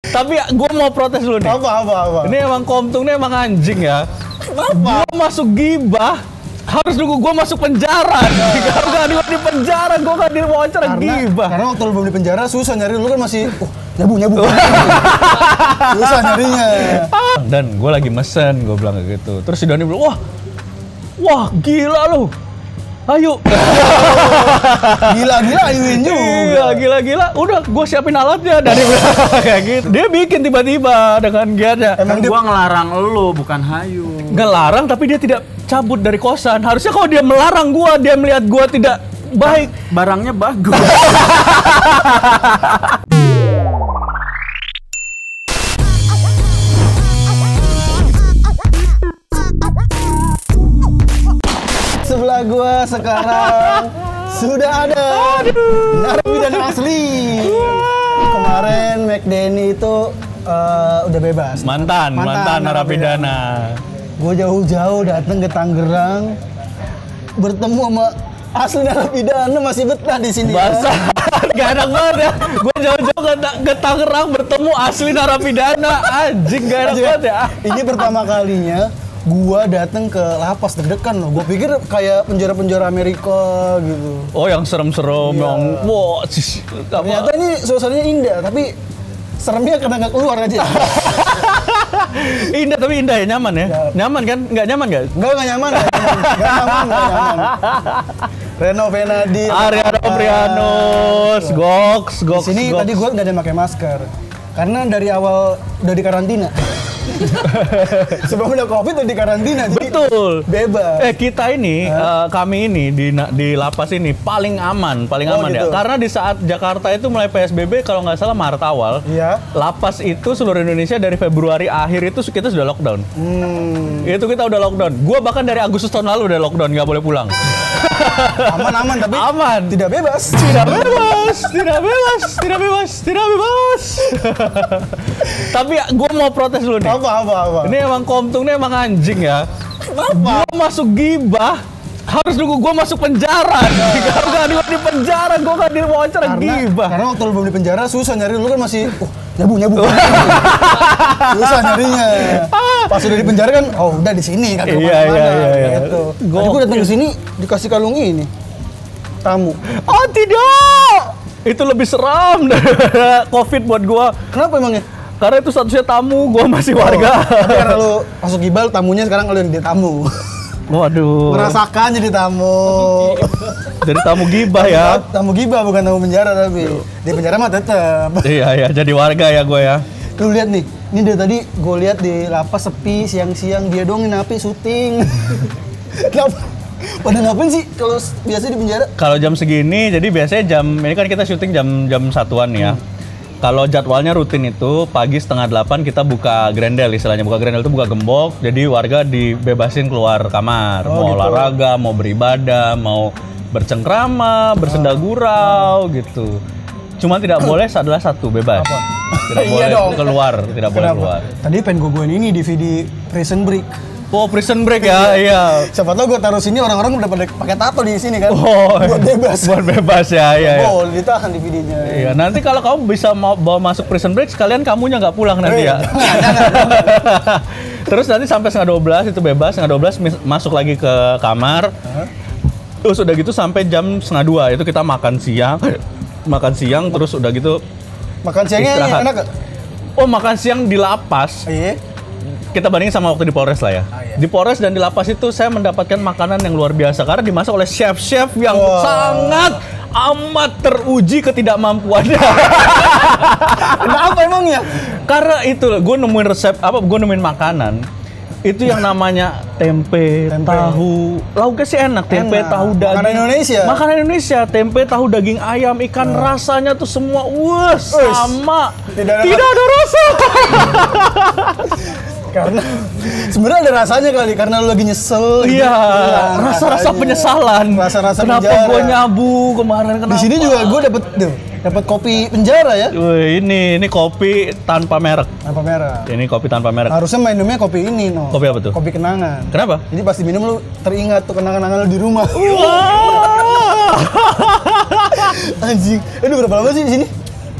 Tapi gue mau protes dulu nih. Apa? Ini emang Komtung ini emang anjing ya. Kenapa? Gue masuk gibah harus nunggu gue masuk penjara. Kalau nggak di penjara, gue nggak diwawancara gibah. Karena waktu lu belum di penjara susah nyari, lu kan masih nyabu. Susah nyarinya. Dan gue lagi mesen, gue bilang kayak gitu. Terus si Doni bilang, wah gila lu. Ayo. Gila ayuin juga. Iya, gila. Udah, gue siapin alatnya dari kayak gitu. Dia bikin tiba-tiba dengan giatnya. Emang gua ngelarang lu, bukan Hayu. Ngelarang, tapi dia tidak cabut dari kosan. Harusnya kalau dia melarang gua, dia melihat gua tidak baik. Barangnya bagus. Sebelah gua sekarang sudah ada narapidana asli. Kemarin McDenny itu udah bebas. Mantan narapidana. Gue jauh-jauh datang ke Tangerang, bertemu sama asli narapidana, masih betah di sini. Bahasa gak enak banget ya. Gue jauh-jauh ke Tangerang bertemu asli narapidana. Anjing gak enak banget ya. Ini pertama kalinya gua datang ke lapas terdekat loh. Gua pikir kayak penjara-penjara Amerika gitu. Oh, yang serem-serem, Iya. yang Ternyata ini suasananya indah, tapi seremnya karena nggak keluar aja. indah tapi indah ya, nyaman ya. Nyaman kan? Nggak nyaman nggak? Nggak nyaman. Reno Venadi, Ariano Prianus, Goks. Di sini tadi gua nggak ada pakai masker karena dari awal udah di karantina. Sebelum ada COVID udah di karantina, jadi Betul. bebas. Kita ini, kami ini di lapas ini paling aman Oh, ya. gitu. Karena di saat Jakarta itu mulai PSBB, kalau nggak salah Maret awal, Iya. lapas itu seluruh Indonesia dari Februari akhir itu kita sudah lockdown. Itu kita udah lockdown. Gua bahkan dari Agustus tahun lalu udah lockdown, nggak boleh pulang. Aman tapi Aman. tidak bebas. Tidak bebas. Tapi gue mau protes dulu nih. Apa? Ini emang Komtung ini emang anjing ya. Kenapa? Gue masuk gibah harus nunggu gue masuk penjara. Kalau nggak di penjara, gue nggak diwawancara gibah. Karena waktu lu belum di penjara susah nyari, lu kan masih nyabu. Susah nyarinya. Pas udah di penjara kan, udah di sini kagak Iya. gitu. Tadi gua datang ke sini dikasih kalung ini. Tamu. Oh tidak, itu lebih seram daripada COVID buat gue. Kenapa emangnya? Karena itu statusnya tamu, gue masih warga. Tapi karena lu masuk gibal, tamunya sekarang lu yang jadi tamu. Waduh. Merasakan jadi tamu. Jadi tamu gibah ya. Tamu gibah bukan tamu penjara tapi. Di penjara mah tetep. Iya, jadi warga ya gue ya. Lu lihat nih, ini dari tadi gue lihat di lapas sepi siang-siang, dia doang napi syuting. Kenapa? Pada ngapain sih kalau biasa di penjara? Kalau jam segini, jadi biasanya ini kan kita syuting jam 1-an ya. Kalau jadwalnya rutin itu pagi 7:30 kita buka grendel, istilahnya buka grendel itu buka gembok, jadi warga dibebasin keluar kamar, mau gitu. olahraga, mau beribadah, mau bercengkrama, bersenda gurau gitu. Cuma tidak boleh adalah satu bebas. Tidak boleh Iya dong. keluar, tidak boleh keluar. Tadi pengen gue ini DVD Prison Break. Oh, Prison Break ya, iya. Siapa tau gue taruh sini orang-orang udah pada pakai tato di sini kan. Oh, buat bebas. Buat bebas ya, iya. Oh, ditahan DVD-nya. Iya, nanti kalau kamu bisa mau bawa masuk Prison Break, sekalian kamunya nggak pulang nanti ya. Terus nanti sampai 11:30 itu bebas, 11:30 masuk lagi ke kamar. Terus udah gitu sampai jam 1:30 itu kita makan siang, terus udah gitu Makan siangnya istirahat. enak gak? Oh, makan siang di lapas. Iya. Kita bandingin sama waktu di Polres lah ya. Di Polres dan di lapas itu saya mendapatkan makanan yang luar biasa karena dimasak oleh chef-chef yang sangat amat teruji ketidakmampuannya. Kenapa emangnya? Karena itu gue nemuin resep gue nemuin makanan itu yang namanya tempe, tahu, lauknya sih enak, tempe, Enak. tahu, daging. Makanan Indonesia, tempe, tahu, daging ayam, ikan, rasanya tuh semua sama. Tidak ada rasa. Karena sebenarnya ada rasanya kali karena lu lagi nyesel. Iya, Hilang rasa-rasa rasanya. penyesalan. Rasa-rasa kenapa penjara. gue nyabu kemarin, kenapa? Di sini juga gue dapat kopi penjara ya. Wih, ini kopi tanpa merek. Apa merah? Ini kopi tanpa merek. Harusnya minumnya kopi ini, no. Kopi apa tuh? Kopi kenangan. Kenapa? Jadi pas diminum lu teringat tuh kenangan-kenangan lu di rumah. Wah. Anjing. Ini berapa lama sih di sini?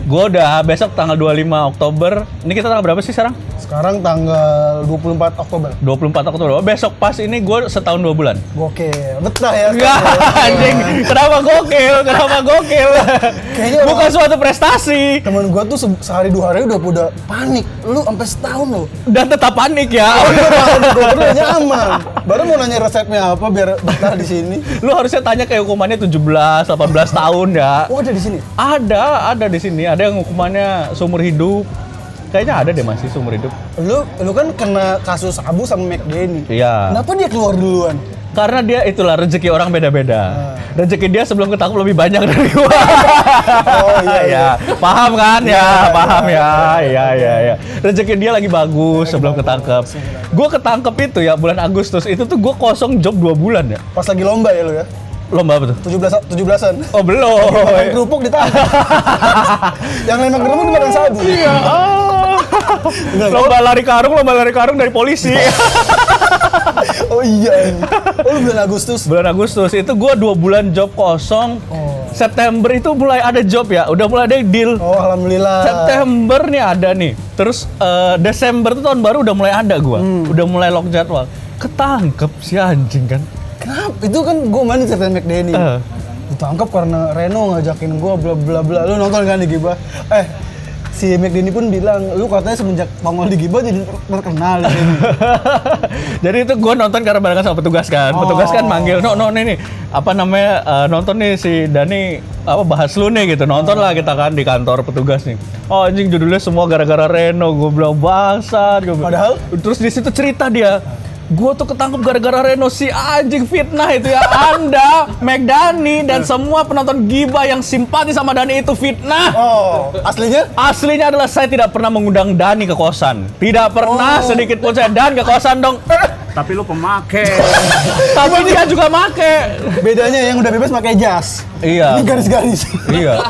Gue udah besok tanggal 25 Oktober. Ini kita tanggal berapa sih sekarang? Sekarang tanggal 24 Oktober. 24 Oktober. Besok pas ini gue setahun 2 bulan. Gokil, betah ya. Ya, anjing. Kenapa gokil? Kayaknya Bukan suatu prestasi. temen gua tuh sehari 2 hari udah panik. Lu sampai setahun loh. Dan tetap panik ya. Gua udah aman. Baru mau nanya resepnya apa biar betah di sini. Lu harusnya tanya kayak hukumannya 17, 18 tahun ya. Oh, ada di sini. Ada di sini. Ada yang hukumannya seumur hidup. Kayaknya ada deh masih seumur hidup. Lu kan kena kasus Abu sama McDenny. Iya. Kenapa dia keluar duluan? Karena dia itulah rezeki orang beda-beda. Rezeki dia sebelum ketangkep lebih banyak dari gua. Oh iya. Paham kan ya? Paham ya. Iya. Rezeki dia lagi bagus sebelum ketangkep. Gua ketangkep itu ya bulan Agustus. Itu tuh gua kosong job 2 bulan ya. Pas lagi lomba ya lu ya? Lomba apa tuh? 17-an. Oh, belum. Makan kerupuk ditangkap. Yang lain makan kerupuk dimakan sabu. Iya. Lomba lari karung dari polisi. Oh iya. Oh, bulan Agustus. Bulan Agustus itu gua 2 bulan job kosong. Oh. September itu mulai ada job ya, udah mulai ada deal. Oh, alhamdulillah. September nih ada nih. Terus Desember tuh tahun baru udah mulai ada gua. Udah mulai lock jadwal. Ketangkep si anjing kan. Kenapa? Itu kan gue main di cerita McDenny. Ditangkap karena Reno ngajakin gue bla bla bla. Lu nonton kan di Gibah? Si McDenny pun bilang, lu katanya semenjak nongol di Gibah jadi terkenal di sini. Jadi itu gue nonton karena barengan sama petugas kan. Petugas kan manggil, no nih apa namanya nonton nih si Dani apa bahas lu nih gitu. Nonton lah kita kan di kantor petugas nih. Oh anjing judulnya semua gara-gara Reno. Gue bilang bangsat. Padahal terus di situ cerita dia. Gue tuh ketangkep gara-gara Reno si anjing fitnah itu ya. Anda, McDani dan semua penonton Gibah yang simpati sama Dani itu fitnah. Oh, aslinya? Aslinya adalah saya tidak pernah mengundang Dani ke kosan. Tidak pernah sedikit pun saya Dan ke kosan dong. Tapi lu pemakai. Tapi dia juga make. Bedanya yang udah bebas pakai jas. Iya. Ini garis-garis. Iya.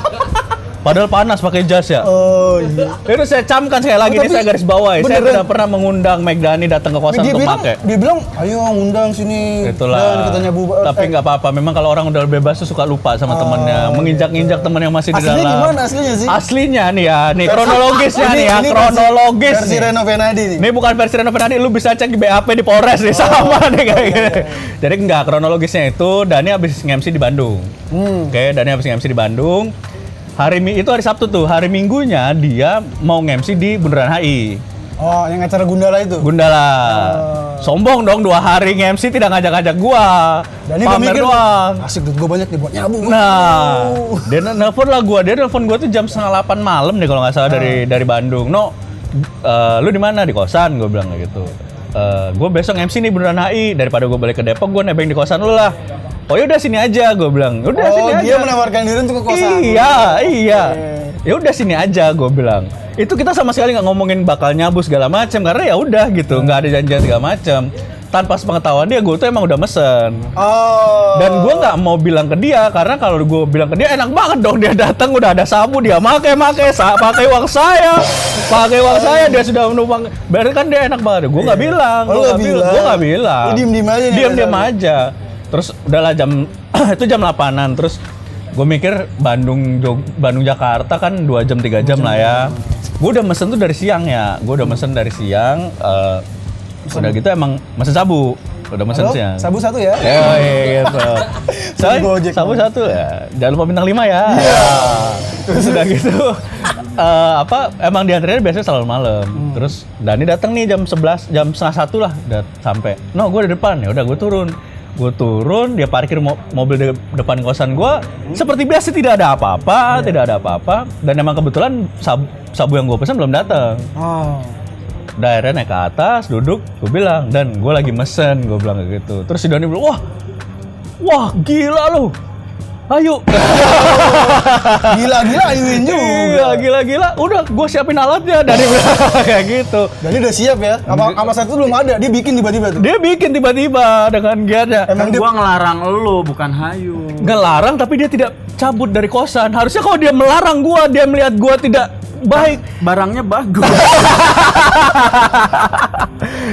Padahal panas pakai jas ya. Oh iya. Itu saya camkan sekali lagi, ini saya garis bawahi. Saya tidak pernah mengundang McDani datang ke kosan untuk pakai. Dia bilang, ayo ngundang sini. Itulah. Dan katanya Tapi nggak apa-apa. Memang kalau orang udah bebas tuh suka lupa sama temennya, menginjak-injak temen yang masih di dalam. Aslinya gimana aslinya sih? Aslinya nih ya, nih kronologisnya nih ya, kronologis. Versi Reno Venadi nih. Ini bukan versi Reno Venadi, lu bisa cek di BAP di Polres nih, sama nih kayak gini. Jadi enggak, kronologisnya itu Dani habis nge-MC di Bandung. Oke, Dani habis nge-MC di Bandung. Itu hari Sabtu tuh, hari Minggunya dia mau nge-MC di Bundaran HI. Oh, yang acara Gundala itu? Gundala. Sombong dong 2 hari nge-MC tidak ngajak-ngajak gua. Dan ini pamer mikir, doang. asik duit gua banyak nih buat nyabu. Nah, dia nelfon gua tuh jam 7:30 malam deh kalau nggak salah dari Bandung. No, lu di mana? Di kosan, gua bilang kayak gitu. Gue besok MC nih Bundaran HI, daripada gue balik ke Depok, gue nebeng di kosan lu lah. Oh ya udah sini aja, gue bilang. Udah sini aja. Dia menawarkan diri untuk ke kosan. Iya. Ya udah sini aja, gue bilang. Itu kita sama sekali nggak ngomongin bakal nyabu segala macam, karena ya udah gitu, nggak ada janjian segala macam. Tanpa sepengetahuan dia, gue tuh emang udah mesen. Dan gue nggak mau bilang ke dia, karena kalau gue bilang ke dia enak banget dong, dia datang udah ada sabu, dia pakai uang saya, dia sudah menumpang. Berarti kan dia enak banget. Gue nggak bilang, gue nggak bilang. Diem aja. Terus udahlah itu jam 8-an. Terus gue mikir Bandung Jakarta kan 2 jam 3 jam lah ya. Gue udah mesen tuh dari siang ya. Udah gitu emang mesen sabu. Udah mesen siang. Sabu 1 ya? Iya gitu. Sabu 1 ya. Jangan lupa bintang 5 ya. Iya. Terus udah gitu. Emang diantaranya biasanya selalu malam. Terus Dani datang nih jam 11, jam 12:30 lah udah sampai. No, gue di depan. Ya udah gue turun, dia parkir mobil di depan kosan gue. Seperti biasa tidak ada apa-apa, dan emang kebetulan sabu yang gue pesan belum datang. Akhirnya naik ke atas, duduk, gue bilang, dan gue lagi mesen, gue bilang kayak gitu. Terus si Dani bilang, wah gila lu, ayo. Gila ayuin juga. Gila. Udah, gue siapin alatnya. Dani bilang kayak gitu. Jadi udah siap ya? Apa saat itu belum ada? Dia bikin tiba-tiba tuh? Dia bikin tiba-tiba dengan giatnya. Emang gua ngelarang lu, bukan Hayu. Ngelarang, tapi dia tidak cabut dari kosan. Harusnya kalau dia melarang gua, dia melihat gua tidak baik. Barangnya bagus.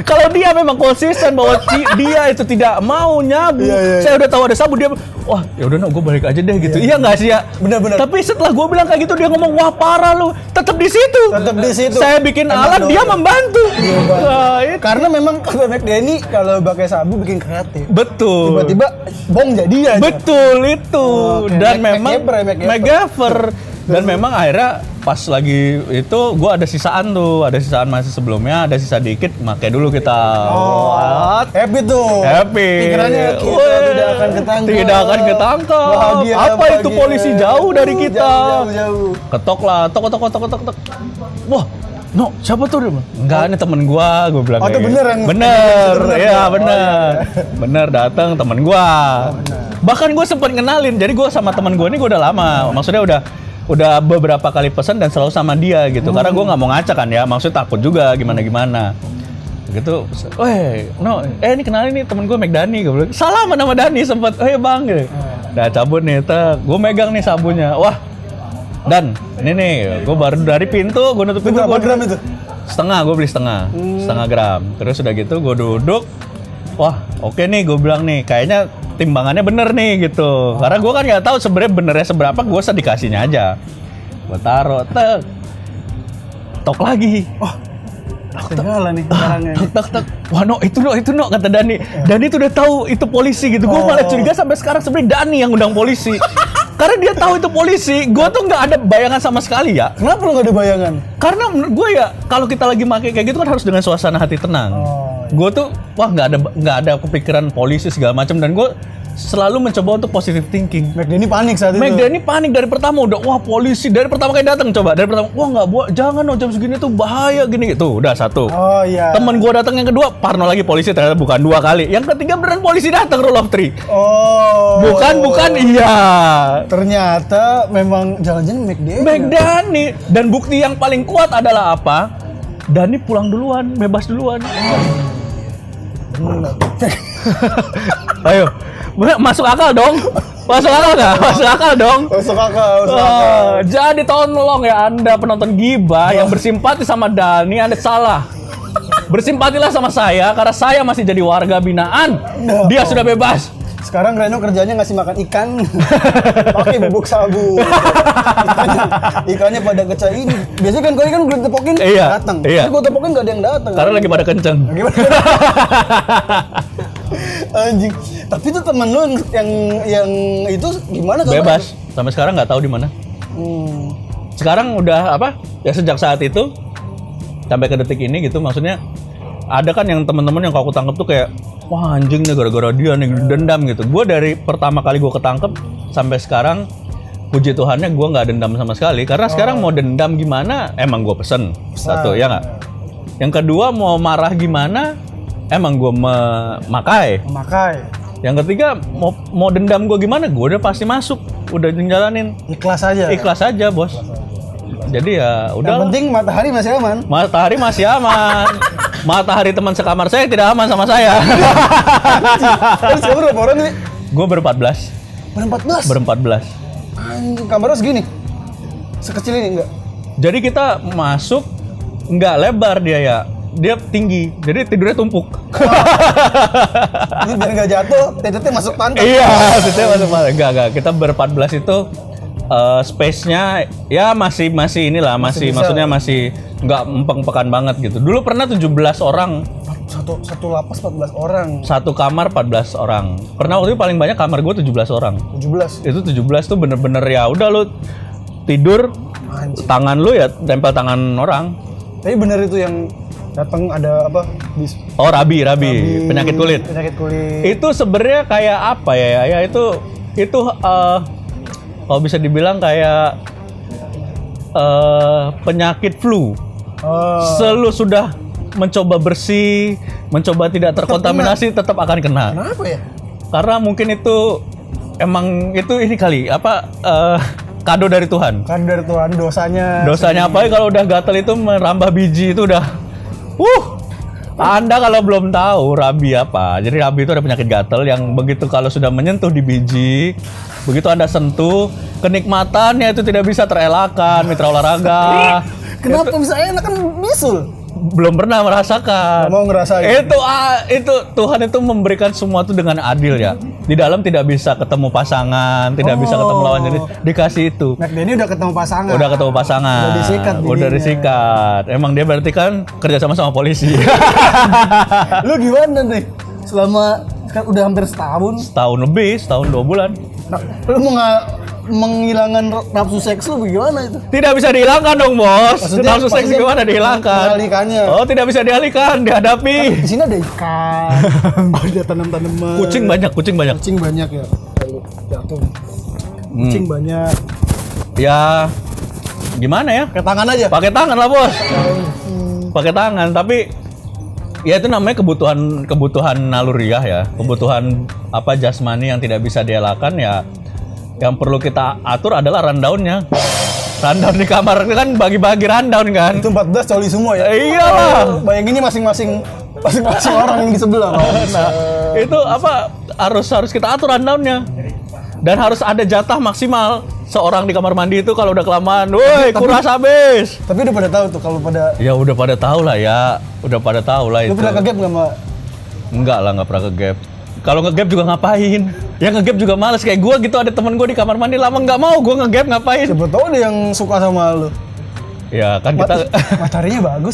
Kalau dia memang konsisten bahwa dia itu tidak mau nyabu, saya udah tahu ada sabu, dia wah ya udah gue balik aja deh gitu. Iya nggak sih ya? Benar-benar. Tapi setelah gue bilang kayak gitu dia ngomong wah parah lu, tetap di situ. Tetap di situ. Saya bikin alat, dia membantu. Nah, itu. Karena memang kata McDenny kalau pakai sabu bikin kreatif. Betul. Tiba-tiba bong jadi aja. Betul itu. Oke. Dan memang MacGyver. Dan memang akhirnya pas lagi itu gue ada sisaan masih sebelumnya, ada sisa dikit, pakai dulu kita. Happy tuh. Happy. Pikirannya kita tidak akan ketangkap. Tidak akan ketangkap. Bahagia, Apa bahagia. itu polisi jauh dari kita? Jauh. Ketok lah, tok. Wah, no, siapa tuh? Enggak, ini temen gua bilang. Oh, itu bener yang bener, iya Oh, bener. Bener datang temen gua. Bahkan gua sempet kenalin, jadi gua sama temen gua ini gua udah lama. Maksudnya udah beberapa kali pesan dan selalu sama dia gitu. Karena gua nggak mau ngaca kan ya, maksudnya takut juga gimana. Gitu, ini kenalin nih temen gue McDani, gue bilang salaman sama Dani sempet, bang gitu. Udah cabut nih, gue megang nih sabunnya, wah Dan ini nih, gue baru dari pintu, gue nutup pintu. Berapa gram itu? Setengah, gue beli setengah gram. Terus udah gitu gue duduk, wah oke nih gue bilang nih, kayaknya timbangannya bener nih gitu. Karena gue kan nggak tahu sebenarnya benernya seberapa, gue usah dikasihnya aja. Gue taruh, tok lagi. Ketinggalan nih barangnya. Tak. Wah itu no kata Dani. Dani tuh udah tahu itu polisi gitu. Gue malah curiga sampai sekarang sebenarnya Dani yang undang polisi. Karena dia tahu itu polisi. Gue tuh nggak ada bayangan sama sekali ya. Kenapa lo nggak ada bayangan? Karena menurut gue ya kalau kita lagi pakai kayak gitu kan harus dengan suasana hati tenang. Gue tuh wah nggak ada kepikiran polisi segala macam, dan gue selalu mencoba untuk positive thinking. McDenny panik saat itu. McDenny panik dari pertama udah wah polisi dari pertama kali datang dari pertama wah nggak buat jangan jam segini tuh bahaya gini gitu udah satu. Oh iya. Temen gue datang yang kedua parno lagi polisi, ternyata bukan 2 kali. Yang ketiga beneran polisi datang rule of 3. Oh. Bukan iya. Ternyata memang jalan-jalan McDenny. Dan bukti yang paling kuat adalah apa? Dani pulang duluan, bebas duluan. Ayo. Masuk akal dong. Masuk akal nggak? Masuk akal dong. Masuk akal. Jadi tolong ya Anda penonton Gibah yang bersimpati sama Dani, Anda salah. Bersimpatilah sama saya karena saya masih jadi warga binaan. Dia sudah bebas. Sekarang Reno kerjanya ngasih makan ikan pakai bubuk sabu. Ikannya pada kecil ini. Biasanya kan kalau ikan gue tepokin datang. Iya. Gue tepokin nggak ada yang datang. Karena lagi pada kenceng. Anjing. Tapi itu temen lu yang itu gimana? Bebas. Sampai sekarang nggak tahu di mana. Sekarang udah apa? Ya sejak saat itu sampai ke detik ini gitu. Maksudnya ada kan yang teman-teman yang kalau aku tangkap tuh kayak wah anjing nih gara-gara dia nih dendam gitu. Gue dari pertama kali gue ketangkep sampai sekarang puji Tuhannya gue nggak dendam sama sekali. Karena sekarang mau dendam gimana emang gue pesen. Satu ya nggak. Yang kedua mau marah gimana emang gue memakai. Yang ketiga mau dendam gue gimana gue udah pasti masuk, udah ngejalanin. Ikhlas aja bos. Jadi ya udah. Yang penting matahari masih aman. Matahari masih aman. Matahari teman sekamar saya tidak aman sama saya. Terus kamu berapa orang nih? Gue ber-14. Ber-14. Anjing, kamar lu segini? Sekecil ini enggak? Jadi kita masuk nggak lebar dia tinggi, jadi tidurnya tumpuk. Ini biar nggak jatuh, tetenya masuk pantat. Iya, tetenya masuk pantat. Enggak. Kita ber-14 itu space-nya ya masih inilah, maksudnya masih nggak empeng-empekan banget gitu. Dulu pernah 17 orang. Satu lapas 14 orang. Satu kamar 14 orang. Pernah waktu itu paling banyak kamar gue 17 orang. 17. Itu 17 tuh bener-bener ya udah lu tidur, tangan lu ya tempel tangan orang. Tapi bener itu yang datang ada apa? Oh rabi, penyakit kulit. Itu sebenarnya kayak apa ya? Ya itu kalau bisa dibilang kayak penyakit flu. Selalu sudah mencoba bersih, mencoba tidak terkontaminasi, tetap akan kena. Kenapa ya? Karena mungkin itu emang itu ini kali kado dari Tuhan. Dosanya. Dosanya apa ya kalau udah gatel itu merambah biji itu udah Anda kalau belum tahu rabi apa, jadi rabi itu ada penyakit gatal yang begitu kalau sudah menyentuh di biji, begitu Anda sentuh, kenikmatannya itu tidak bisa terelakkan, mitra olahraga. Kenapa bisa enak kan bisul? Belum pernah merasakan. Nggak mau ngerasain. Itu Tuhan itu memberikan semua itu dengan adil ya. Di dalam tidak bisa ketemu pasangan, tidak bisa ketemu lawan jenis, dikasih itu. McDenny udah ketemu pasangan. Udah ketemu pasangan. Udah disikat. Udah disikat. Emang dia berarti kan kerja sama polisi. Lu gimana nih? Selama kan udah hampir setahun. Setahun lebih, setahun 2 bulan. Nah, lu mau menghilangkan nafsu seks lu bagaimana itu? Tidak bisa dihilangkan dong, Bos. Nafsu seks maksudnya gimana dihilangkan? mengalihkannya. Oh, tidak bisa dialihkan, dihadapi. Di sini ada ikan, ada tanam-tanaman. Kucing banyak. Kucing banyak ya. Lalu jatuh. Kucing banyak. Ya gimana ya? Pakai tangan aja. Pakai tangan lah, Bos. Pakai tangan, tapi ya itu namanya kebutuhan naluriah ya. Kebutuhan apa jasmani yang tidak bisa dielakkan ya. Yang perlu kita atur adalah rundown-nya. Rundown di kamar kan bagi-bagi rundown kan. Itu 14 coli semua ya. Iyalah. Bayanginnya masing-masing orang yang di sebelah. Nah, itu apa harus kita atur rundown-nya. Dan harus ada jatah maksimal. Seorang di kamar mandi itu kalau udah kelamaan, woi, kuras habis. Tapi udah pada tahu tuh kalau pada. Ya udah pada tahu lah ya. Udah pada tahu lah Lu itu. pernah ke-gap nggak sama? Enggak lah, nggak pernah ke-gap. Kalau nge-gap juga ngapain? Ya nge-gap juga males. Kayak gue gitu, ada temen gue di kamar mandi lama nggak mau gue nge-gap ngapain? Siapa tahu ada yang suka sama lu. Ya kan kita... Mataharinya bagus.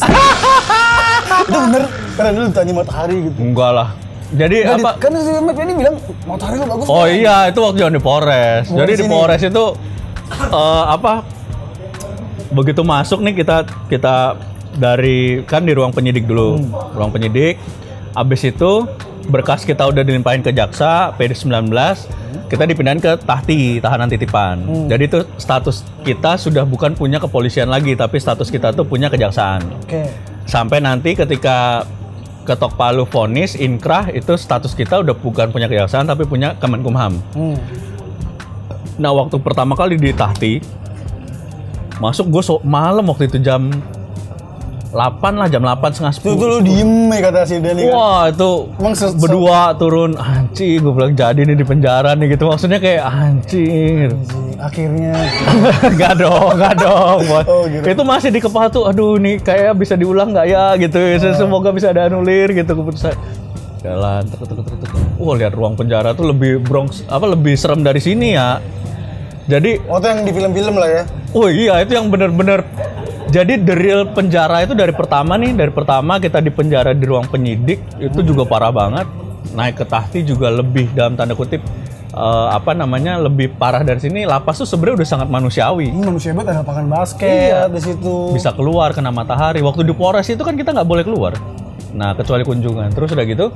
Itu bener. Karena lu tanya matahari gitu. Enggak lah. Jadi Nggak, apa? Kan si McDenny bilang matahari lu bagus. Oh kan? iya, itu waktu yang di Polres. Jadi di sini. Polres itu apa? Begitu masuk nih kita dari kan di ruang penyidik dulu. Ruang penyidik. Abis itu berkas kita udah dilimpahin ke jaksa PD19, kita dipindahin ke tahti, tahanan titipan. Jadi itu status kita sudah bukan punya kepolisian lagi, tapi status kita tuh punya kejaksaan. Oke. Sampai nanti ketika ketok palu vonis inkrah itu status kita udah bukan punya kejaksaan tapi punya Kemenkumham. Nah waktu pertama kali di tahti masuk gue malam waktu itu jam 8 lah, jam 8 setengah 10. Itu lu diem ya kata si Denny kan? Wah itu Emang berdua turun, anjing gue bilang jadi nih di penjara nih gitu. Maksudnya kayak anjing gitu. Akhirnya Gak dong Bos. Oh, gitu. Itu masih di kepala tuh, aduh nih kayak bisa diulang gak ya gitu. Semoga bisa ada anulir gitu keputusan. Jalan, tek. Wah lihat ruang penjara tuh lebih lebih serem dari sini ya. Jadi itu yang di film-film lah ya. oh iya itu yang bener-bener. Jadi the real penjara itu dari pertama kita di penjara di ruang penyidik itu juga parah banget. Naik ke tahti juga lebih dalam tanda kutip lebih parah dari sini. Lapas tuh sebenarnya udah sangat manusiawi. Manusia banget, ada lapangan basket di situ. Bisa keluar kena matahari. Waktu di Polres itu kan kita nggak boleh keluar. Nah kecuali kunjungan. Terus udah gitu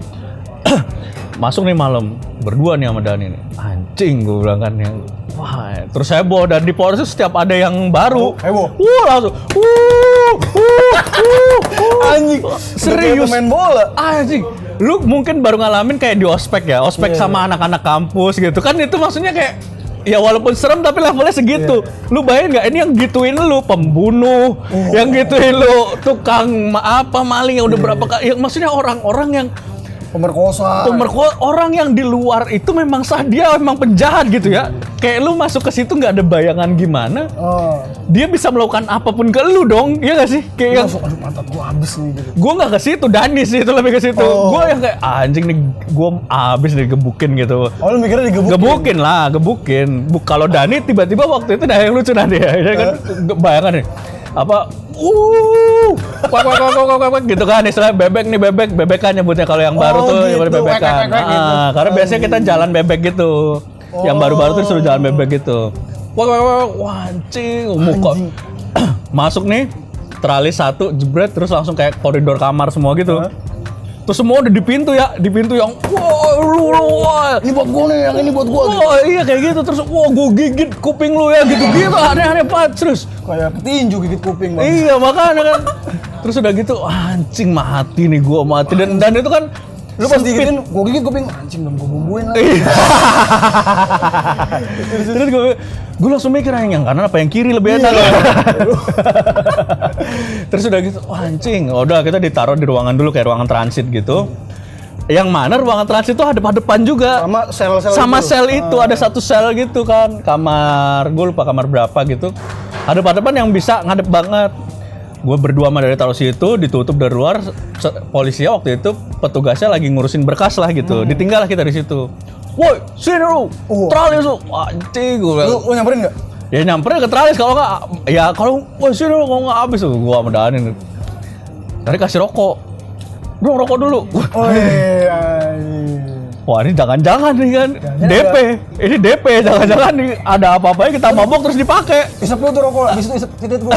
masuk nih malam berdua nih sama Dani nih. Anjing gue bilang kan yang wah, terus heboh dan di Polres itu setiap ada yang baru heboh. Langsung Anjing. serius Main bola. anjing. Lu mungkin baru ngalamin kayak di ospek ya, ospek sama anak-anak kampus gitu kan, itu maksudnya kayak ya walaupun serem tapi levelnya segitu. Lu bayangin nggak ini yang gituin lu pembunuh, yang gituin lu tukang maling yang udah berapa kali, yang maksudnya orang-orang yang Pemerkosa. Orang yang di luar itu memang dia memang penjahat gitu ya. Kayak lu masuk ke situ nggak ada bayangan gimana. Dia bisa melakukan apapun ke lu dong, iya nggak sih? Kayak yang Aduh mantap gua habis nih gitu. gue nggak ke situ, Dani sih itu lebih ke situ. Gue yang kayak anjing nih, gue abis digebukin gitu. Oh lu mikirnya digebukin? Gebukin. Kalau Dani tiba-tiba waktu itu yang lucu nanti ya, dia kan bayangan nih apa kuak gitu kan, istilahnya bebekan nyebutnya kalau yang baru tuh gitu. bebekan. Karena biasanya kita jalan bebek gitu. Yang baru-baru tuh disuruh jalan bebek gitu. Wah, anjing. Masuk nih, teralis satu, jebret, terus langsung kayak koridor kamar semua gitu. Terus semua udah di pintu yang wah, Ini buat gua nih, yang ini buat gua. Wah, iya kayak gitu. Terus wah, gua gigit kuping lu ya gitu-gitu, aneh-aneh Pak. Terus Kayak petinju gigit kuping Bang. iya makanya kan. Terus udah gitu anjing mati nih gua dan itu kan Lu pas digigit, gue bingung anjing belum gue bumbuin lagi. Terus gue langsung mikir yang kanan apa yang kiri lebih enak. Terus udah gitu, wah anjing. Udah kita ditaruh di ruangan dulu kayak ruangan transit gitu. Yang mana ruangan transit itu hadap-hadapan juga. Sama sel itu ada satu sel gitu kan. Kamar, gue lupa kamar berapa gitu. Hadap-hadapan yang bisa ngadep banget. Gue berdua sama dari taruh situ, ditutup dari luar. Polisinya waktu itu petugasnya lagi ngurusin berkas lah gitu. Ditinggal lah kita di situ. Woi, sini lu, tralis lu. Anjing gue. Lu nyamperin nggak? Ya nyamperin ke tralis kalau nggak, ya kalau woi sini lu kalau nggak habis tuh. Gue sama Danin. Tadi kasih rokok. Bro, rokok dulu. Oh iya. Wah ini jangan-jangan nih kan. DP. Ini DP, jangan-jangan nih ada apa-apanya kita mabok terus dipakai. Isep lu tuh rokok, habis itu isep titik gua.